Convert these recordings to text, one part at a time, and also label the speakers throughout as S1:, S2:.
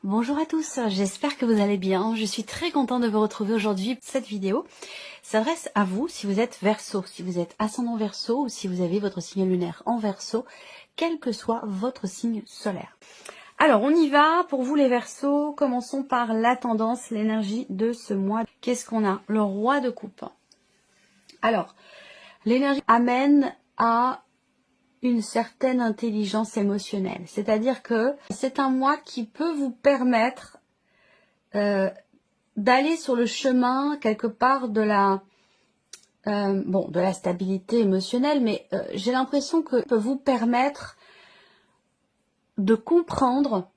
S1: Bonjour à tous, j'espère que vous allez bien. Je suis très contente de vous retrouver aujourd'hui. Cette vidéo s'adresse à vous si vous êtes Verseau, si vous êtes ascendant Verseau ou si vous avez votre signe lunaire en Verseau, quel que soit votre signe solaire. Alors on y va, pour vous les Verseaux, commençons par la tendance, l'énergie de ce mois. Qu'est-ce qu'on a? Le roi de coupe. Alors, l'énergie amène à une certaine intelligence émotionnelle. C'est-à-dire que c'est un mois qui peut vous permettre d'aller sur le chemin quelque part de la de la stabilité émotionnelle, mais j'ai l'impression que ça peut vous permettre de comprendre,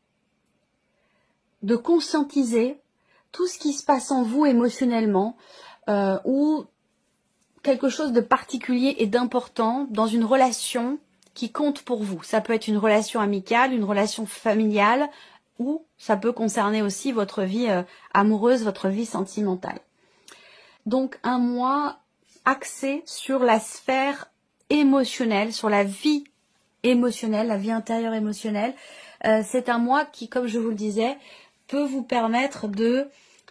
S1: de conscientiser tout ce qui se passe en vous émotionnellement ou quelque chose de particulier et d'important dans une relation qui compte pour vous. Ça peut être une relation amicale, une relation familiale, ou ça peut concerner aussi votre vie amoureuse, votre vie sentimentale. Donc un mois axé sur la sphère émotionnelle, sur la vie émotionnelle, la vie intérieure émotionnelle. C'est un mois qui, comme je vous le disais, peut vous permettre de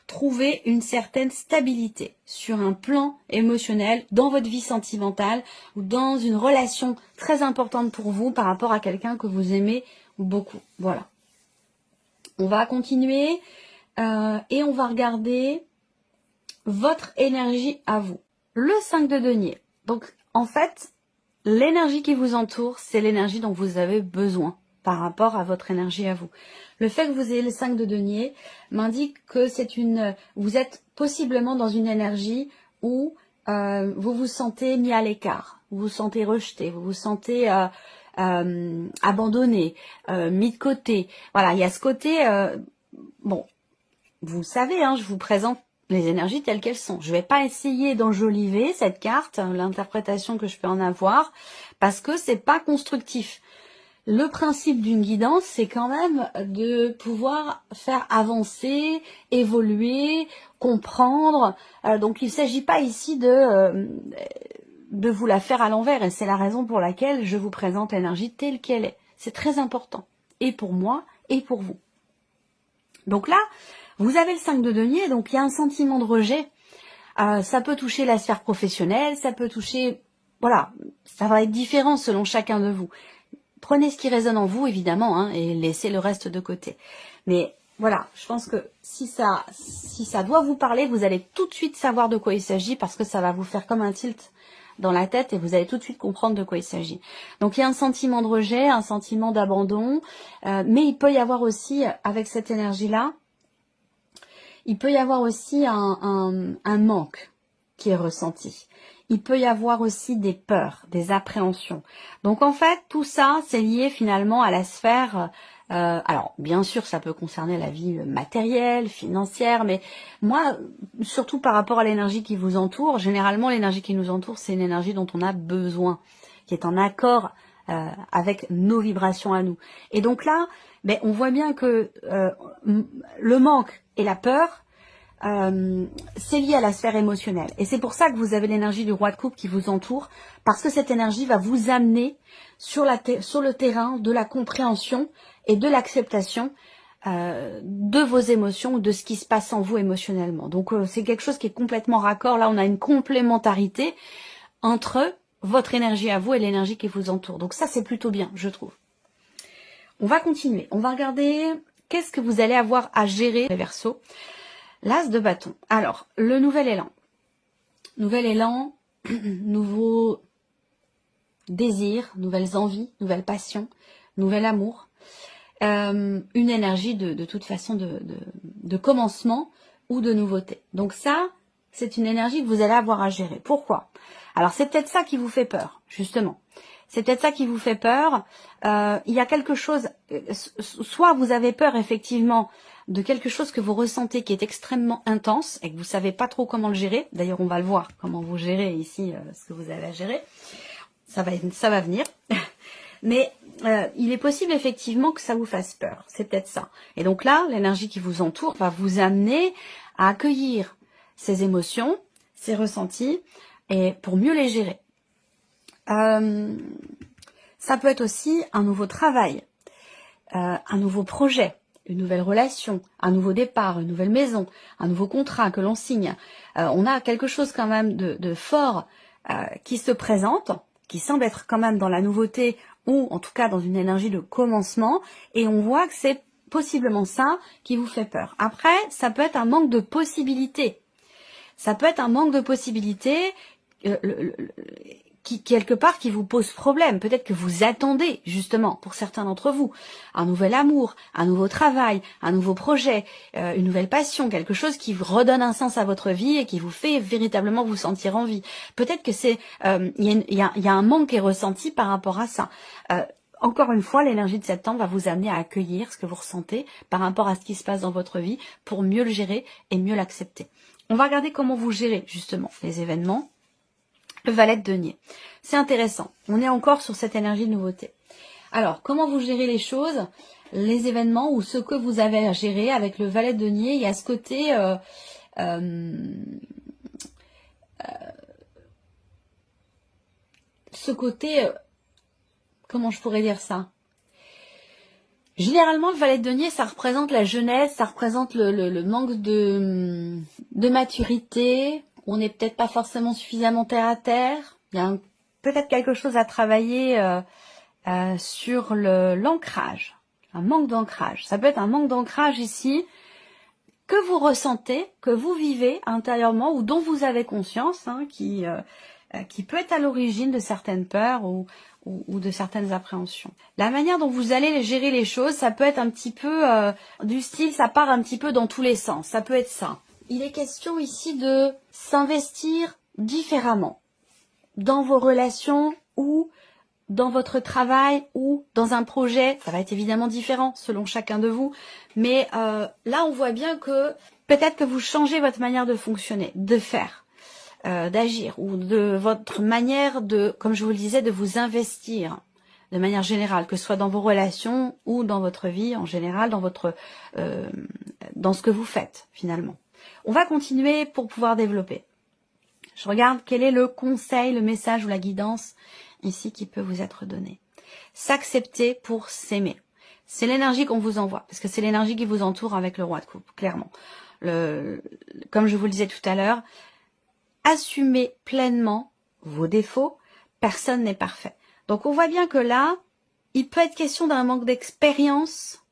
S1: trouver une certaine stabilité sur un plan émotionnel dans votre vie sentimentale ou dans une relation très importante pour vous par rapport à quelqu'un que vous aimez beaucoup. Voilà. On va continuer et on va regarder votre énergie à vous. Le 5 de denier. Donc en fait, l'énergie qui vous entoure, c'est l'énergie dont vous avez besoin par rapport à votre énergie à vous. Le fait que vous ayez le 5 de denier m'indique que vous êtes possiblement dans une énergie où vous vous sentez mis à l'écart, vous vous sentez rejeté, vous vous sentez abandonné, mis de côté. Voilà, il y a ce côté, bon, vous le savez, hein, je vous présente les énergies telles qu'elles sont. Je ne vais pas essayer d'enjoliver cette carte, l'interprétation que je peux en avoir, parce que c'est pas constructif. Le principe d'une guidance, c'est quand même de pouvoir faire avancer, évoluer, comprendre. Donc il ne s'agit pas ici de vous la faire à l'envers, et c'est la raison pour laquelle je vous présente l'énergie telle qu'elle est. C'est très important, et pour moi, et pour vous. Donc là, vous avez le 5 de denier, donc il y a un sentiment de rejet. Ça peut toucher la sphère professionnelle, ça peut toucher... Voilà, ça va être différent selon chacun de vous. Prenez ce qui résonne en vous, évidemment, hein, et laissez le reste de côté. Mais voilà, je pense que si ça doit vous parler, vous allez tout de suite savoir de quoi il s'agit, parce que ça va vous faire comme un tilt dans la tête et vous allez tout de suite comprendre de quoi il s'agit. Donc il y a un sentiment de rejet, un sentiment d'abandon, mais il peut y avoir aussi, avec cette énergie-là, il peut y avoir aussi un manque qui est ressenti. Il peut y avoir aussi des peurs, des appréhensions. Donc en fait, tout ça, c'est lié finalement à la sphère... alors, bien sûr, ça peut concerner la vie matérielle, financière, mais moi, surtout par rapport à l'énergie qui vous entoure, généralement, l'énergie qui nous entoure, c'est une énergie dont on a besoin, qui est en accord avec nos vibrations à nous. Et donc là, ben, on voit bien que le manque et la peur, c'est lié à la sphère émotionnelle. Et c'est pour ça que vous avez l'énergie du roi de coupe qui vous entoure, parce que cette énergie va vous amener sur le terrain de la compréhension et de l'acceptation de vos émotions ou de ce qui se passe en vous émotionnellement. Donc c'est quelque chose qui est complètement raccord. Là, on a une complémentarité entre votre énergie à vous et l'énergie qui vous entoure. Donc ça, c'est plutôt bien, je trouve. On va continuer. On va regarder qu'est-ce que vous allez avoir à gérer, les Verseaux. L'as de bâton. Alors, le nouvel élan. Nouvel élan, nouveau désir, nouvelles envies, nouvelles passions, nouvel amour. Une énergie de toute façon de commencement ou de nouveauté. Donc ça, c'est une énergie que vous allez avoir à gérer. Pourquoi? Alors, c'est peut-être ça qui vous fait peur, justement. C'est peut-être ça qui vous fait peur. Il y a quelque chose, soit vous avez peur effectivement de quelque chose que vous ressentez qui est extrêmement intense et que vous savez pas trop comment le gérer. D'ailleurs, on va le voir, comment vous gérez ici ce que vous avez à gérer. Ça va venir. Mais il est possible effectivement que ça vous fasse peur. C'est peut-être ça. Et donc là, l'énergie qui vous entoure va vous amener à accueillir ces émotions, ces ressentis, et pour mieux les gérer. Ça peut être aussi un nouveau travail, un nouveau projet, une nouvelle relation, un nouveau départ, une nouvelle maison, un nouveau contrat que l'on signe. On a quelque chose quand même de fort qui se présente, qui semble être quand même dans la nouveauté ou en tout cas dans une énergie de commencement, et on voit que c'est possiblement ça qui vous fait peur. Après, ça peut être un manque de possibilités. Ça peut être un manque de possibilités qui quelque part qui vous pose problème. Peut-être que vous attendez justement, pour certains d'entre vous, un nouvel amour, un nouveau travail, un nouveau projet, une nouvelle passion, quelque chose qui vous redonne un sens à votre vie et qui vous fait véritablement vous sentir en vie. Peut-être que c'est il y a un manque qui est ressenti par rapport à ça. Encore une fois, l'énergie de septembre va vous amener à accueillir ce que vous ressentez par rapport à ce qui se passe dans votre vie pour mieux le gérer et mieux l'accepter. On va regarder comment vous gérez justement les événements. Le valet de denier. C'est intéressant. On est encore sur cette énergie de nouveauté. Alors, comment vous gérez les choses, les événements ou ce que vous avez à gérer avec le valet de denier? Il y a ce côté... comment je pourrais dire ça? Généralement, le valet de denier, ça représente la jeunesse, ça représente le manque de maturité. On n'est peut-être pas forcément suffisamment terre à terre. Il y a peut-être quelque chose à travailler sur l'ancrage, un manque d'ancrage. Ça peut être un manque d'ancrage ici que vous ressentez, que vous vivez intérieurement ou dont vous avez conscience, qui peut être à l'origine de certaines peurs ou de certaines appréhensions. La manière dont vous allez gérer les choses, ça peut être un petit peu du style, ça part un petit peu dans tous les sens. Ça peut être ça. Il est question ici de s'investir différemment dans vos relations ou dans votre travail ou dans un projet. Ça va être évidemment différent selon chacun de vous. Mais là, on voit bien que peut-être que vous changez votre manière de fonctionner, de faire, d'agir ou de votre manière de, comme je vous le disais, de vous investir de manière générale, que ce soit dans vos relations ou dans votre vie en général, dans ce que vous faites finalement. On va continuer pour pouvoir développer. Je regarde quel est le conseil, le message ou la guidance ici qui peut vous être donné. S'accepter pour s'aimer. C'est l'énergie qu'on vous envoie, parce que c'est l'énergie qui vous entoure avec le roi de coupe, clairement. Comme je vous le disais tout à l'heure, assumez pleinement vos défauts. Personne n'est parfait. Donc on voit bien que là, il peut être question d'un manque d'expérience,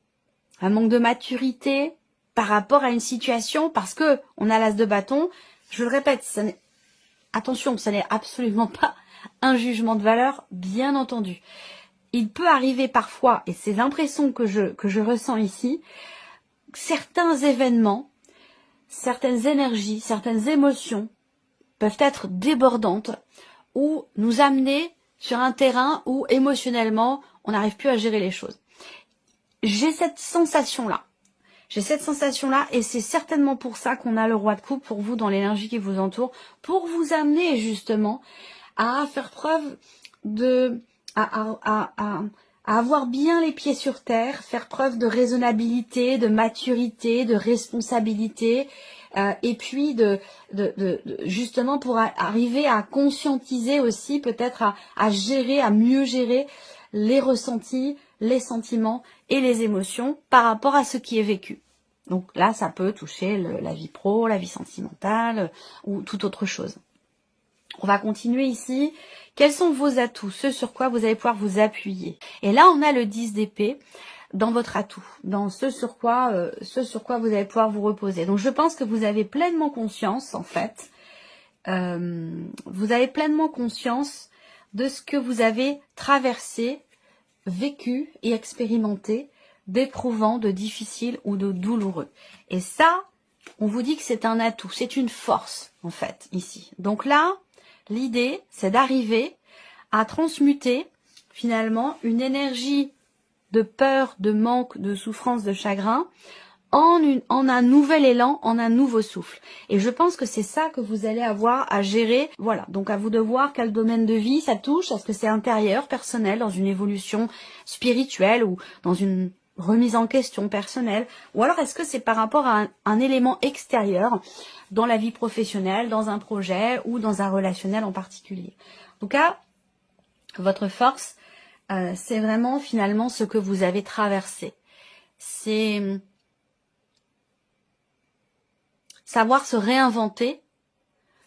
S1: un manque de maturité par rapport à une situation, parce que on a l'as de bâton. Je le répète, attention, ça n'est absolument pas un jugement de valeur, bien entendu. Il peut arriver parfois, et c'est l'impression que je ressens ici, certains événements, certaines énergies, certaines émotions peuvent être débordantes ou nous amener sur un terrain où émotionnellement, on n'arrive plus à gérer les choses. J'ai cette sensation-là. Et c'est certainement pour ça qu'on a le roi de coupe pour vous dans l'énergie qui vous entoure, pour vous amener justement à faire preuve à avoir bien les pieds sur terre, faire preuve de raisonnabilité, de maturité, de responsabilité, et puis justement pour arriver à conscientiser aussi, peut-être à gérer, à mieux gérer les ressentis, les sentiments et les émotions par rapport à ce qui est vécu. Donc là, ça peut toucher la vie pro, la vie sentimentale ou toute autre chose. On va continuer ici. Quels sont vos atouts, ce sur quoi vous allez pouvoir vous appuyer? Et là, on a le 10 d'épée dans votre atout, dans ce sur quoi vous allez pouvoir vous reposer. Donc, je pense que vous avez pleinement conscience, en fait, vous avez pleinement conscience de ce que vous avez traversé, vécu et expérimenté d'éprouvant, de difficile ou de douloureux. Et ça, on vous dit que c'est un atout, c'est une force, en fait, ici. Donc là, l'idée, c'est d'arriver à transmuter, finalement, une énergie de peur, de manque, de souffrance, de chagrin, en un nouvel élan, en un nouveau souffle. Et je pense que c'est ça que vous allez avoir à gérer. Voilà, donc à vous de voir quel domaine de vie ça touche. Est-ce que c'est intérieur, personnel, dans une évolution spirituelle ou dans une remise en question personnelle, ou alors est-ce que c'est par rapport à un élément extérieur dans la vie professionnelle, dans un projet ou dans un relationnel en particulier. En tout cas, votre force, c'est vraiment finalement ce que vous avez traversé. c'est savoir se réinventer,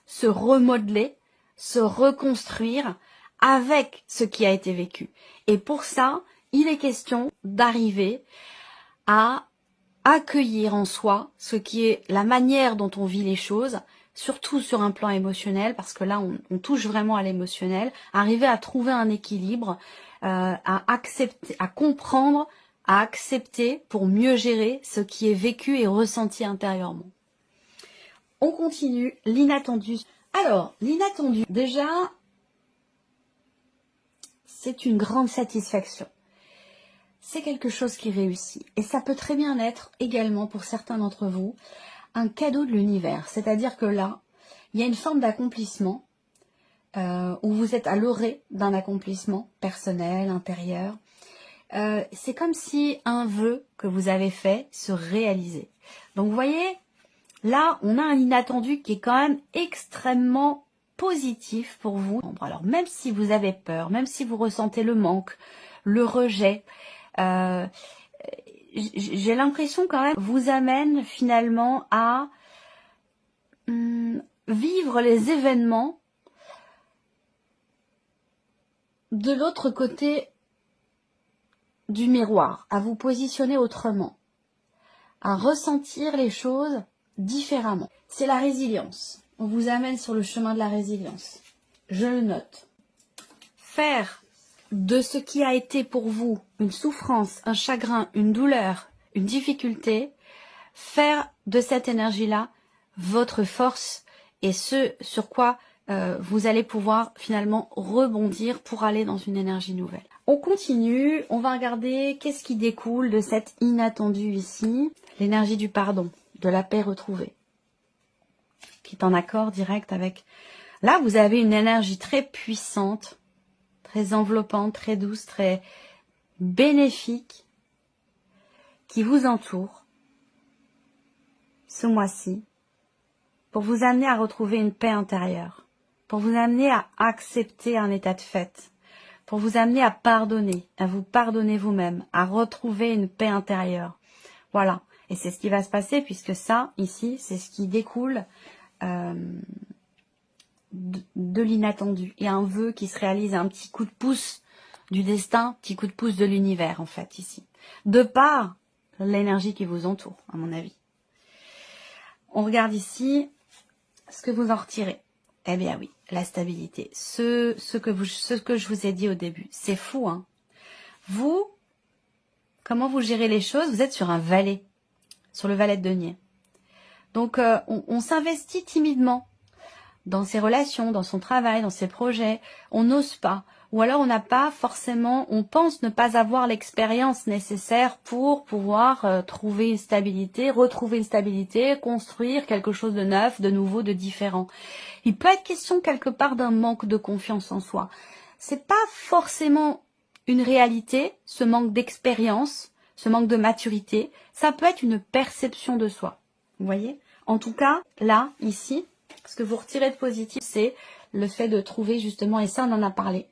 S1: se remodeler, se reconstruire avec ce qui a été vécu. Et pour ça, il est question d'arriver à accueillir en soi ce qui est la manière dont on vit les choses, surtout sur un plan émotionnel, parce que là, on touche vraiment à l'émotionnel, arriver à trouver un équilibre, à accepter, à comprendre, à accepter pour mieux gérer ce qui est vécu et ressenti intérieurement. On continue, l'inattendu. Alors, l'inattendu, déjà, c'est une grande satisfaction. C'est quelque chose qui réussit. Et ça peut très bien être également, pour certains d'entre vous, un cadeau de l'univers. C'est-à-dire que là, il y a une forme d'accomplissement où vous êtes à l'orée d'un accomplissement personnel, intérieur. C'est comme si un vœu que vous avez fait se réalisait. Donc, vous voyez, là, on a un inattendu qui est quand même extrêmement positif pour vous. Alors, même si vous avez peur, même si vous ressentez le manque, le rejet, j'ai l'impression quand même vous amène finalement à vivre les événements de l'autre côté du miroir, à vous positionner autrement, à ressentir les choses différemment. C'est la résilience. On vous amène sur le chemin de la résilience. Je le note. Faire de ce qui a été pour vous une souffrance, un chagrin, une douleur, une difficulté, faire de cette énergie-là votre force et ce sur quoi vous allez pouvoir finalement rebondir pour aller dans une énergie nouvelle. On continue, on va regarder qu'est-ce qui découle de cet inattendu ici. L'énergie du pardon, de la paix retrouvée, qui est en accord direct avec... Là, vous avez une énergie très puissante, très enveloppante, très douce, très bénéfique, qui vous entoure ce mois-ci, pour vous amener à retrouver une paix intérieure, pour vous amener à accepter un état de fait, pour vous amener à pardonner, à vous pardonner vous-même, à retrouver une paix intérieure. Voilà, et c'est ce qui va se passer, puisque ça, ici, c'est ce qui découle de l'inattendu. Il y a un vœu qui se réalise, un petit coup de pouce du destin, petit coup de pouce de l'univers, en fait, ici. De par l'énergie qui vous entoure, à mon avis. On regarde ici ce que vous en retirez. Eh bien oui, la stabilité. Ce que je vous ai dit au début, c'est fou, hein. Vous, comment vous gérez les choses? Vous êtes sur un valet, sur le valet de denier. Donc, on s'investit timidement dans ses relations, dans son travail, dans ses projets. On n'ose pas. Ou alors on n'a pas forcément, on pense ne pas avoir l'expérience nécessaire pour pouvoir trouver une stabilité, retrouver une stabilité, construire quelque chose de neuf, de nouveau, de différent. Il peut être question quelque part d'un manque de confiance en soi. C'est pas forcément une réalité, ce manque d'expérience, ce manque de maturité. Ça peut être une perception de soi. Vous voyez? En tout cas, là, ici, ce que vous retirez de positif, c'est le fait de trouver justement, et ça on en a parlé,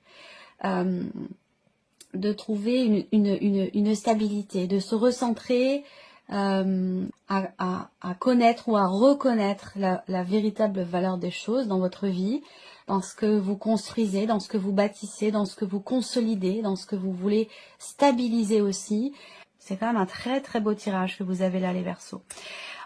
S1: de trouver une stabilité, de se recentrer, à connaître ou à reconnaître la véritable valeur des choses dans votre vie, dans ce que vous construisez, dans ce que vous bâtissez, dans ce que vous consolidez, dans ce que vous voulez stabiliser aussi. C'est quand même un très très beau tirage que vous avez là, les Verseaux.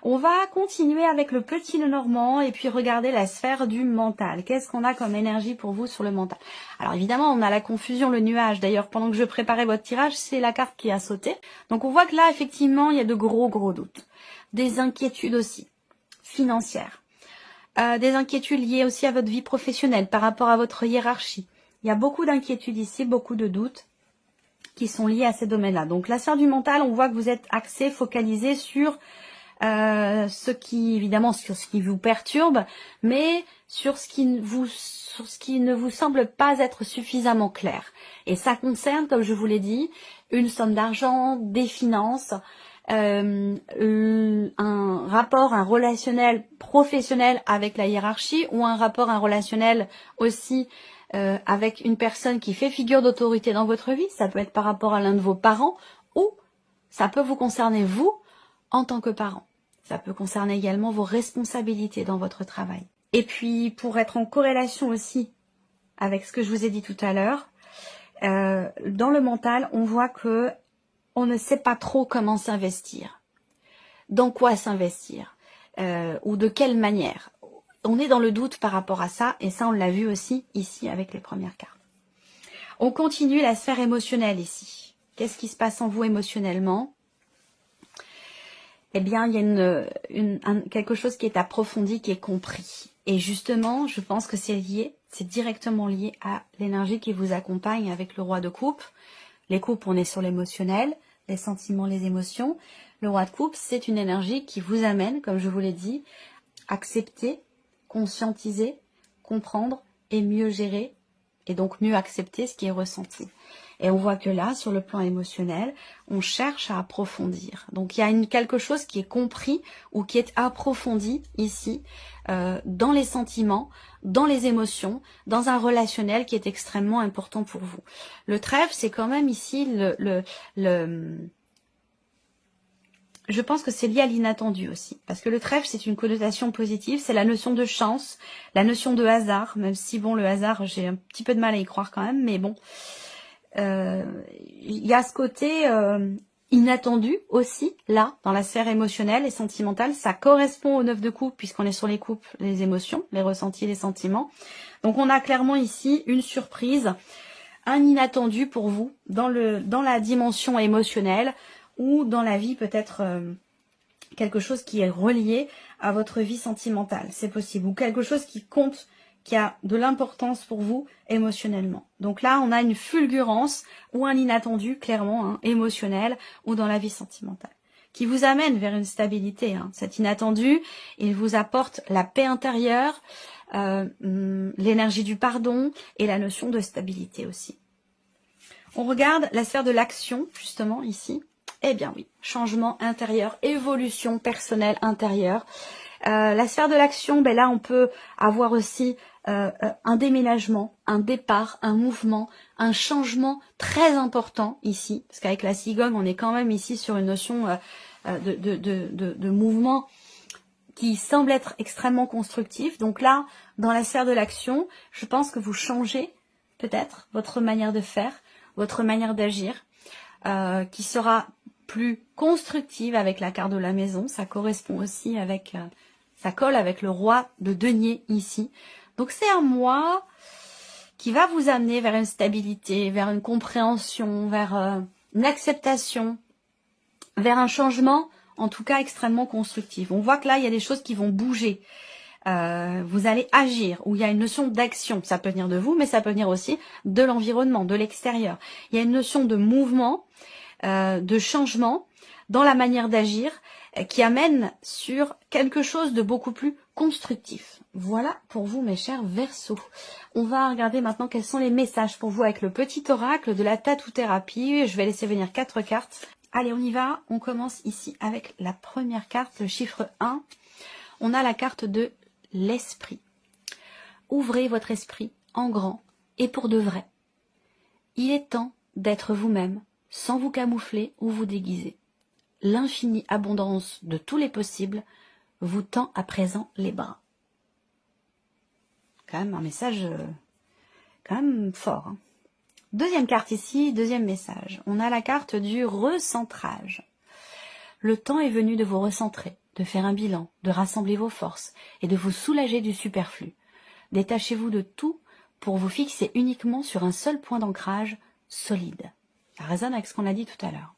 S1: On va continuer avec le petit Lenormand et puis regarder la sphère du mental. Qu'est-ce qu'on a comme énergie pour vous sur le mental? Alors évidemment, on a la confusion, le nuage. D'ailleurs, pendant que je préparais votre tirage, c'est la carte qui a sauté. Donc on voit que là, effectivement, il y a de gros doutes. Des inquiétudes aussi, financières. Des inquiétudes liées aussi à votre vie professionnelle, par rapport à votre hiérarchie. Il y a beaucoup d'inquiétudes ici, beaucoup de doutes qui sont liés à ces domaines-là. Donc la sphère du mental, on voit que vous êtes axé, focalisé sur ce qui, évidemment, sur ce qui vous perturbe, mais sur ce qui ne vous semble pas être suffisamment clair. Et ça concerne, comme je vous l'ai dit, une somme d'argent, des finances, un rapport, un relationnel professionnel avec la hiérarchie, ou un rapport, un relationnel aussi avec une personne qui fait figure d'autorité dans votre vie. Ça peut être par rapport à l'un de vos parents, ou Ça peut vous concerner vous en tant que parent. Ça peut concerner également vos responsabilités dans votre travail. Et puis, pour être en corrélation aussi avec ce que je vous ai dit tout à l'heure, dans le mental, on voit que on ne sait pas trop comment s'investir. Dans quoi s'investir ou de quelle manière. On est dans le doute par rapport à ça, et ça, on l'a vu aussi ici avec les premières cartes. On continue la sphère émotionnelle ici. Qu'est-ce qui se passe en vous émotionnellement? Eh bien, il y a quelque chose qui est approfondi, qui est compris. Et justement, je pense que c'est directement lié à l'énergie qui vous accompagne avec le roi de coupe. Les coupes, on est sur l'émotionnel, les sentiments, les émotions. Le roi de coupe, c'est une énergie qui vous amène, comme je vous l'ai dit, accepter, conscientiser, comprendre et mieux gérer, et donc mieux accepter ce qui est ressenti. Et on voit que là, sur le plan émotionnel, on cherche à approfondir. Donc il y a quelque chose qui est compris ou qui est approfondi ici, dans les sentiments, dans les émotions, dans un relationnel qui est extrêmement important pour vous. Le trèfle, c'est quand même ici je pense que c'est lié à l'inattendu aussi. Parce que le trèfle, c'est une connotation positive, c'est la notion de chance, la notion de hasard, même si bon, le hasard, j'ai un petit peu de mal à y croire quand même, mais bon. Il y a ce côté inattendu aussi, là, dans la sphère émotionnelle et sentimentale. Ça correspond au 9 de coupe, puisqu'on est sur les coupes, les émotions, les ressentis, les sentiments. Donc on a clairement ici une surprise, un inattendu pour vous, dans la dimension émotionnelle, ou dans la vie peut-être quelque chose qui est relié à votre vie sentimentale, c'est possible, ou quelque chose qui compte, qui a de l'importance pour vous émotionnellement. Donc là, on a une fulgurance ou un inattendu, clairement, hein, émotionnel ou dans la vie sentimentale, qui vous amène vers une stabilité. Hein. Cet inattendu, il vous apporte la paix intérieure, l'énergie du pardon et la notion de stabilité aussi. On regarde la sphère de l'action, justement, ici. Eh bien oui, changement intérieur, évolution personnelle intérieure. La sphère de l'action, ben là, on peut avoir aussi un déménagement, un départ, un mouvement, un changement très important ici. Parce qu'avec la cigogne, on est quand même ici sur une notion de mouvement qui semble être extrêmement constructif. Donc là, dans la sphère de l'action, je pense que vous changez peut-être votre manière de faire, votre manière d'agir, qui sera plus constructive avec la carte de la maison. Ça correspond aussi avec, ça colle avec le roi de denier ici. Donc c'est un mois qui va vous amener vers une stabilité, vers une compréhension, vers une acceptation, vers un changement, en tout cas extrêmement constructif. On voit que là, il y a des choses qui vont bouger. Vous allez agir, où il y a une notion d'action. Ça peut venir de vous, mais ça peut venir aussi de l'environnement, de l'extérieur. Il y a une notion de mouvement, de changement dans la manière d'agir qui amène sur quelque chose de beaucoup plus constructif. Voilà pour vous, mes chers Verseaux. On va regarder maintenant quels sont les messages pour vous avec le petit oracle de la tatou-thérapie. Je vais laisser venir 4 cartes. Allez, on y va. On commence ici avec la première carte, le chiffre 1. On a la carte de l'esprit. Ouvrez votre esprit en grand et pour de vrai. Il est temps d'être vous-même, sans vous camoufler ou vous déguiser. L'infinie abondance de tous les possibles vous tend à présent les bras. Quand même un message quand même fort. Hein. Deuxième carte ici, deuxième message. On a la carte du recentrage. Le temps est venu de vous recentrer, de faire un bilan, de rassembler vos forces et de vous soulager du superflu. Détachez-vous de tout pour vous fixer uniquement sur un seul point d'ancrage solide. Ça résonne avec ce qu'on a dit tout à l'heure.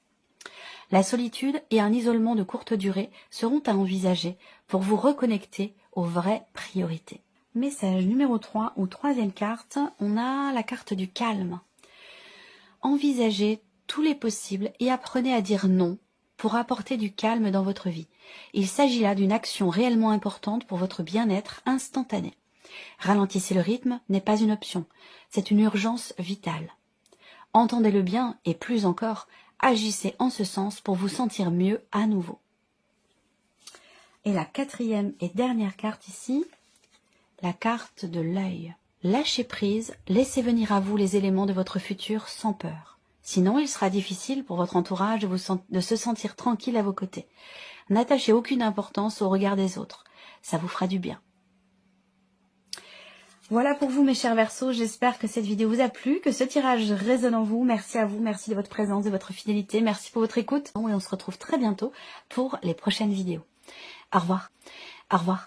S1: La solitude et un isolement de courte durée seront à envisager pour vous reconnecter aux vraies priorités. Message numéro 3 ou troisième carte, on a la carte du calme. Envisagez tous les possibles et apprenez à dire non pour apporter du calme dans votre vie. Il s'agit là d'une action réellement importante pour votre bien-être instantané. Ralentissez le rythme n'est pas une option, c'est une urgence vitale. Entendez-le bien et plus encore, agissez en ce sens pour vous sentir mieux à nouveau. Et la quatrième et dernière carte ici, la carte de l'œil. Lâchez prise, laissez venir à vous les éléments de votre futur sans peur. Sinon, il sera difficile pour votre entourage de se sentir tranquille à vos côtés. N'attachez aucune importance au regard des autres. Ça vous fera du bien. Voilà pour vous mes chers Verseaux, j'espère que cette vidéo vous a plu, que ce tirage résonne en vous. Merci à vous, merci de votre présence, de votre fidélité, merci pour votre écoute. Et on se retrouve très bientôt pour les prochaines vidéos. Au revoir. Au revoir.